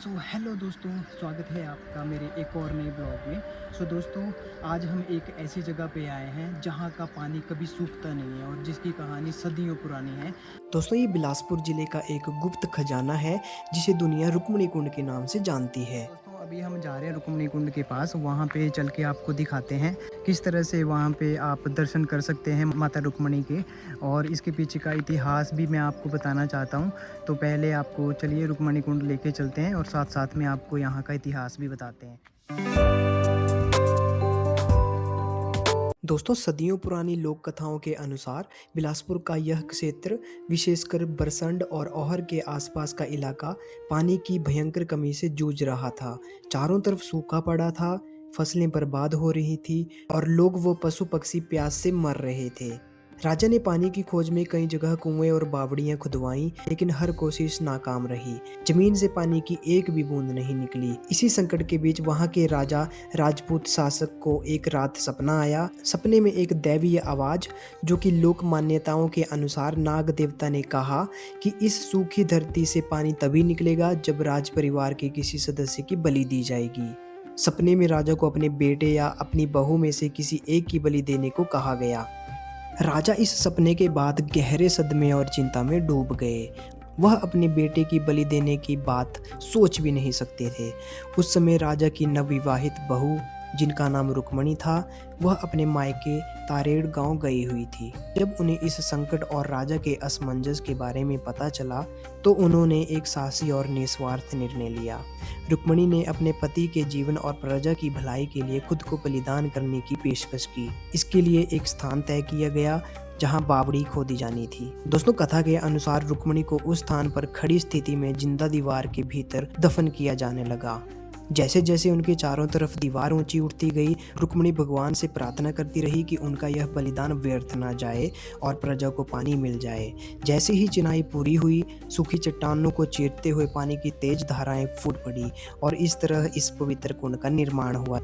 Hello दोस्तों, स्वागत है आपका मेरे एक और नए ब्लॉग में। दोस्तों, आज हम एक ऐसी जगह पे आए हैं जहाँ का पानी कभी सूखता नहीं है और जिसकी कहानी सदियों पुरानी है। दोस्तों, ये बिलासपुर ज़िले का एक गुप्त खजाना है जिसे दुनिया रुक्मणी कुंड के नाम से जानती है। दोस्तों, अभी हम जा रहे हैं रुक्मणी कुंड के पास, वहाँ पे चल के आपको दिखाते हैं किस तरह से वहाँ पे आप दर्शन कर सकते हैं माता रुक्मणी के, और इसके पीछे का इतिहास भी मैं आपको बताना चाहता हूँ। तो पहले आपको चलिए रुक्मणी कुंड लेके चलते हैं और साथ साथ में आपको यहाँ का इतिहास भी बताते हैं। दोस्तों, सदियों पुरानी लोक कथाओं के अनुसार बिलासपुर का यह क्षेत्र, विशेषकर बरसंड और औहर के आसपास का इलाका, पानी की भयंकर कमी से जूझ रहा था। चारों तरफ सूखा पड़ा था, फसलें बर्बाद हो रही थी और लोग व पशु पक्षी प्यास से मर रहे थे। राजा ने पानी की खोज में कई जगह कुएं और बावड़ियां खुदवाईं, लेकिन हर कोशिश नाकाम रही। जमीन से पानी की एक भी बूंद नहीं निकली। इसी संकट के बीच वहां के राजा राजपूत शासक को एक रात सपना आया। सपने में एक दैवीय आवाज, जो कि लोक मान्यताओं के अनुसार नाग देवता ने कहा कि इस सूखी धरती से पानी तभी निकलेगा जब राज परिवार के किसी सदस्य की बलि दी जाएगी। सपने में राजा को अपने बेटे या अपनी बहू में से किसी एक की बलि देने को कहा गया। राजा इस सपने के बाद गहरे सदमे और चिंता में डूब गए। वह अपने बेटे की बलि देने की बात सोच भी नहीं सकते थे। उस समय राजा की नवविवाहित बहू, जिनका नाम रुक्मणी था, वह अपने मायके तारेड़ गांव गई हुई थी। जब उन्हें इस संकट और राजा के असमंजस के बारे में पता चला तो उन्होंने एक साहसी और निस्वार्थ निर्णय लिया। रुक्मणी ने अपने पति के जीवन और प्रजा की भलाई के लिए खुद को बलिदान करने की पेशकश की। इसके लिए एक स्थान तय किया गया जहां बावड़ी खोदी जानी थी। दोस्तों, कथा के अनुसार रुक्मणी को उस स्थान पर खड़ी स्थिति में जिंदा दीवार के भीतर दफन किया जाने लगा। जैसे जैसे उनके चारों तरफ दीवार ऊंची उठती गई, रुक्मणी भगवान से प्रार्थना करती रही कि उनका यह बलिदान व्यर्थ ना जाए और प्रजा को पानी मिल जाए। जैसे ही चिनाई पूरी हुई, सूखी चट्टानों को चीरते हुए पानी की तेज धाराएं फूट पड़ी और इस तरह इस पवित्र कुंड का निर्माण हुआ।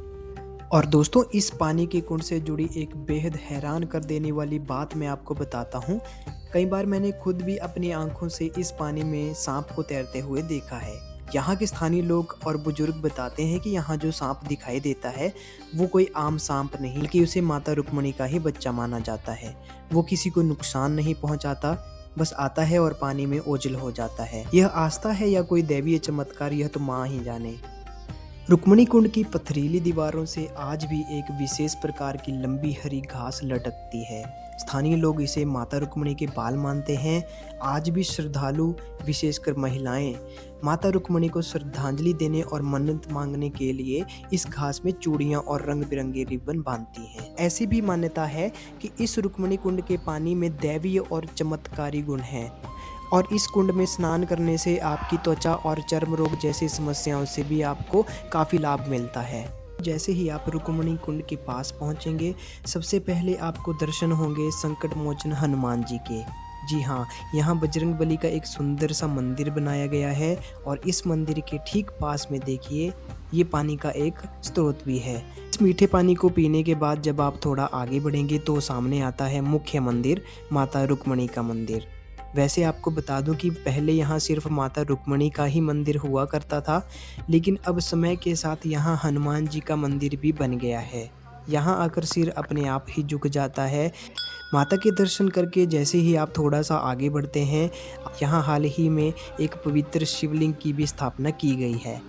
और दोस्तों, इस पानी के कुंड से जुड़ी एक बेहद हैरान कर देने वाली बात मैं आपको बताता हूँ। कई बार मैंने खुद भी अपनी आंखों से इस पानी में सांप को तैरते हुए देखा है। यहाँ के स्थानीय लोग और बुजुर्ग बताते हैं कि यहाँ जो सांप दिखाई देता है वो कोई आम सांप नहीं, बल्कि उसे माता रुक्मणी का ही बच्चा माना जाता है। वो किसी को नुकसान नहीं पहुँचाता, बस आता है और पानी में ओझल हो जाता है। यह आस्था है या कोई दैवीय चमत्कार, यह तो माँ ही जाने। रुक्मणी कुंड की पथरीली दीवारों से आज भी एक विशेष प्रकार की लंबी हरी घास लटकती है। स्थानीय लोग इसे माता रुक्मणी के बाल मानते हैं। आज भी श्रद्धालु, विशेषकर महिलाएं, माता रुक्मणी को श्रद्धांजलि देने और मन्नत मांगने के लिए इस घास में चूड़ियां और रंग बिरंगे रिबन बांधती हैं। ऐसी भी मान्यता है कि इस रुक्मणी कुंड के पानी में दैवीय और चमत्कारी गुण हैं और इस कुंड में स्नान करने से आपकी त्वचा और चर्म रोग जैसी समस्याओं से भी आपको काफ़ी लाभ मिलता है। जैसे ही आप रुक्मणी कुंड के पास पहुंचेंगे, सबसे पहले आपको दर्शन होंगे संकट मोचन हनुमान जी के। जी हाँ, यहाँ बजरंगबली का एक सुंदर सा मंदिर बनाया गया है और इस मंदिर के ठीक पास में देखिए, ये पानी का एक स्रोत भी है। इस मीठे पानी को पीने के बाद जब आप थोड़ा आगे बढ़ेंगे तो सामने आता है मुख्य मंदिर, माता रुक्मणी का मंदिर। वैसे आपको बता दूं कि पहले यहाँ सिर्फ माता रुक्मणी का ही मंदिर हुआ करता था, लेकिन अब समय के साथ यहाँ हनुमान जी का मंदिर भी बन गया है। यहाँ आकर सिर अपने आप ही झुक जाता है। माता के दर्शन करके जैसे ही आप थोड़ा सा आगे बढ़ते हैं, यहाँ हाल ही में एक पवित्र शिवलिंग की भी स्थापना की गई है।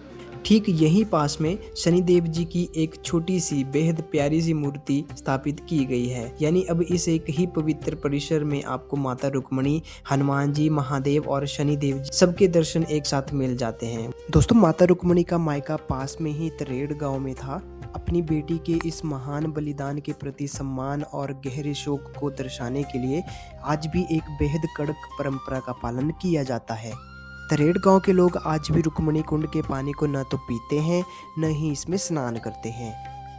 ठीक यहीं पास में शनिदेव जी की एक छोटी सी बेहद प्यारी सी मूर्ति स्थापित की गई है। यानी अब इस एक ही पवित्र परिसर में आपको माता रुक्मणी, हनुमान जी, महादेव और शनिदेव जी सबके दर्शन एक साथ मिल जाते हैं। दोस्तों, माता रुक्मणी का मायका पास में ही तरेड़ गांव में था। अपनी बेटी के इस महान बलिदान के प्रति सम्मान और गहरे शोक को दर्शाने के लिए आज भी एक बेहद कड़क परंपरा का पालन किया जाता है। तरेड़ गांव के लोग आज भी रुक्मणी कुंड के पानी को न तो पीते हैं, न ही इसमें स्नान करते हैं।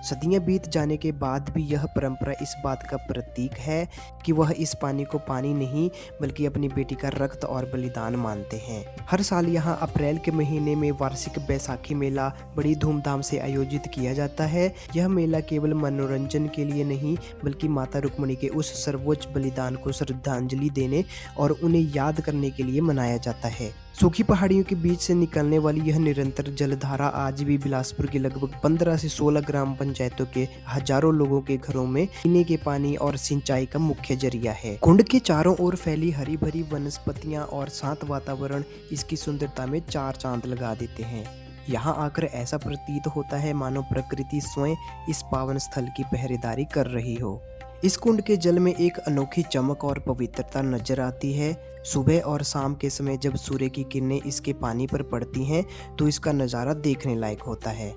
सदियां बीत जाने के बाद भी यह परंपरा इस बात का प्रतीक है कि वह इस पानी को पानी नहीं, बल्कि अपनी बेटी का रक्त और बलिदान मानते हैं। हर साल यहाँ अप्रैल के महीने में वार्षिक बैसाखी मेला बड़ी धूमधाम से आयोजित किया जाता है। यह मेला केवल मनोरंजन के लिए नहीं, बल्कि माता रुक्मणी के उस सर्वोच्च बलिदान को श्रद्धांजलि देने और उन्हें याद करने के लिए मनाया जाता है। सूखी पहाड़ियों के बीच से निकलने वाली यह निरंतर जलधारा आज भी बिलासपुर की लगभग 15 से 16 ग्राम पंचायतों के हजारों लोगों के घरों में पीने के पानी और सिंचाई का मुख्य जरिया है। कुंड के चारों ओर फैली हरी भरी वनस्पतियां और शांत वातावरण इसकी सुंदरता में चार चांद लगा देते हैं। यहाँ आकर ऐसा प्रतीत होता है मानो प्रकृति स्वयं इस पावन स्थल की पहरेदारी कर रही हो। इस कुंड के जल में एक अनोखी चमक और पवित्रता नजर आती है। सुबह और शाम के समय जब सूर्य की किरणें इसके पानी पर पड़ती हैं तो इसका नज़ारा देखने लायक होता है।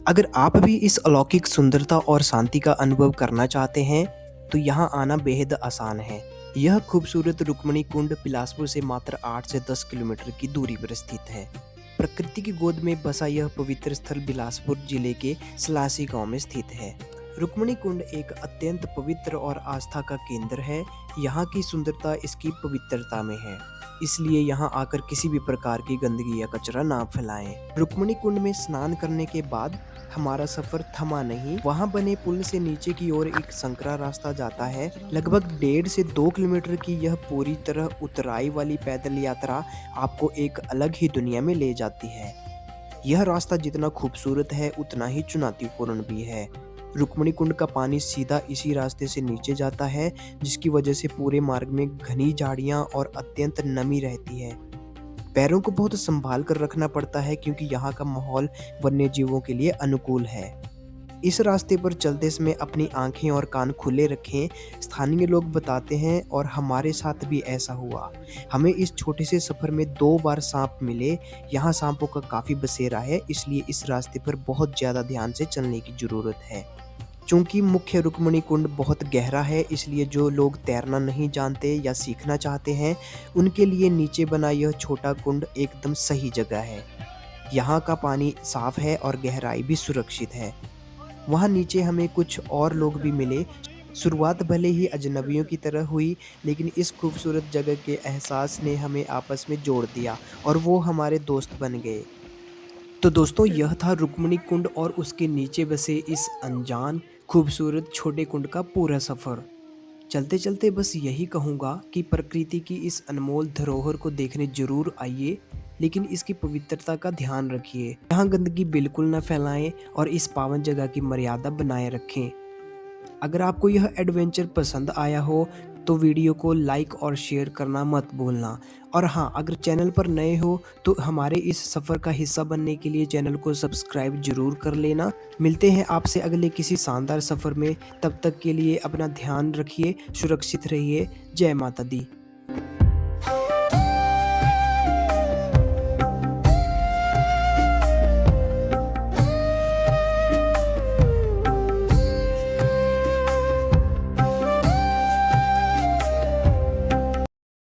अगर आप भी इस अलौकिक सुंदरता और शांति का अनुभव करना चाहते हैं तो यहाँ आना बेहद आसान है। यह खूबसूरत रुक्मणी कुंड बिलासपुर से मात्र 8 से 10 किलोमीटर की दूरी पर स्थित है। प्रकृति की गोद में बसा यह पवित्र स्थल बिलासपुर जिले के सलासी गांव में स्थित है। रुक्मणी कुंड एक अत्यंत पवित्र और आस्था का केंद्र है। यहाँ की सुंदरता इसकी पवित्रता में है, इसलिए यहाँ आकर किसी भी प्रकार की गंदगी या कचरा ना फैलाएं। रुक्मणी कुंड में स्नान करने के बाद हमारा सफर थमा नहीं। वहाँ बने पुल से नीचे की ओर एक संकरा रास्ता जाता है। लगभग 1.5 से 2 किलोमीटर की यह पूरी तरह उतराई वाली पैदल यात्रा आपको एक अलग ही दुनिया में ले जाती है। यह रास्ता जितना खूबसूरत है उतना ही चुनौतीपूर्ण भी है। रुक्मणी कुंड का पानी सीधा इसी रास्ते से नीचे जाता है, जिसकी वजह से पूरे मार्ग में घनी झाड़ियां और अत्यंत नमी रहती है। पैरों को बहुत संभाल कर रखना पड़ता है क्योंकि यहाँ का माहौल वन्य जीवों के लिए अनुकूल है। इस रास्ते पर चलते समय अपनी आंखें और कान खुले रखें। स्थानीय लोग बताते हैं और हमारे साथ भी ऐसा हुआ। हमें इस छोटे से सफर में 2 बार सांप मिले। यहाँ सांपों का काफ़ी बसेरा है, इसलिए इस रास्ते पर बहुत ज़्यादा ध्यान से चलने की ज़रूरत है। चूँकि मुख्य रुक्मणी कुंड बहुत गहरा है, इसलिए जो लोग तैरना नहीं जानते या सीखना चाहते हैं उनके लिए नीचे बना यह छोटा कुंड एकदम सही जगह है। यहाँ का पानी साफ है और गहराई भी सुरक्षित है। वहाँ नीचे हमें कुछ और लोग भी मिले। शुरुआत भले ही अजनबियों की तरह हुई, लेकिन इस खूबसूरत जगह के एहसास ने हमें आपस में जोड़ दिया और वो हमारे दोस्त बन गए। तो दोस्तों, यह था रुक्मणी कुंड और उसके नीचे बसे इस अनजान खूबसूरत छोटे कुंड का पूरा सफ़र। चलते चलते बस यही कहूँगा कि प्रकृति की इस अनमोल धरोहर को देखने जरूर आइए, लेकिन इसकी पवित्रता का ध्यान रखिए। यहाँ गंदगी बिल्कुल न फैलाएं और इस पावन जगह की मर्यादा बनाए रखें। अगर आपको यह एडवेंचर पसंद आया हो तो वीडियो को लाइक और शेयर करना मत भूलना। और हाँ, अगर चैनल पर नए हो तो हमारे इस सफ़र का हिस्सा बनने के लिए चैनल को सब्सक्राइब जरूर कर लेना। मिलते हैं आपसे अगले किसी शानदार सफ़र में। तब तक के लिए अपना ध्यान रखिए, सुरक्षित रहिए। जय माता दी।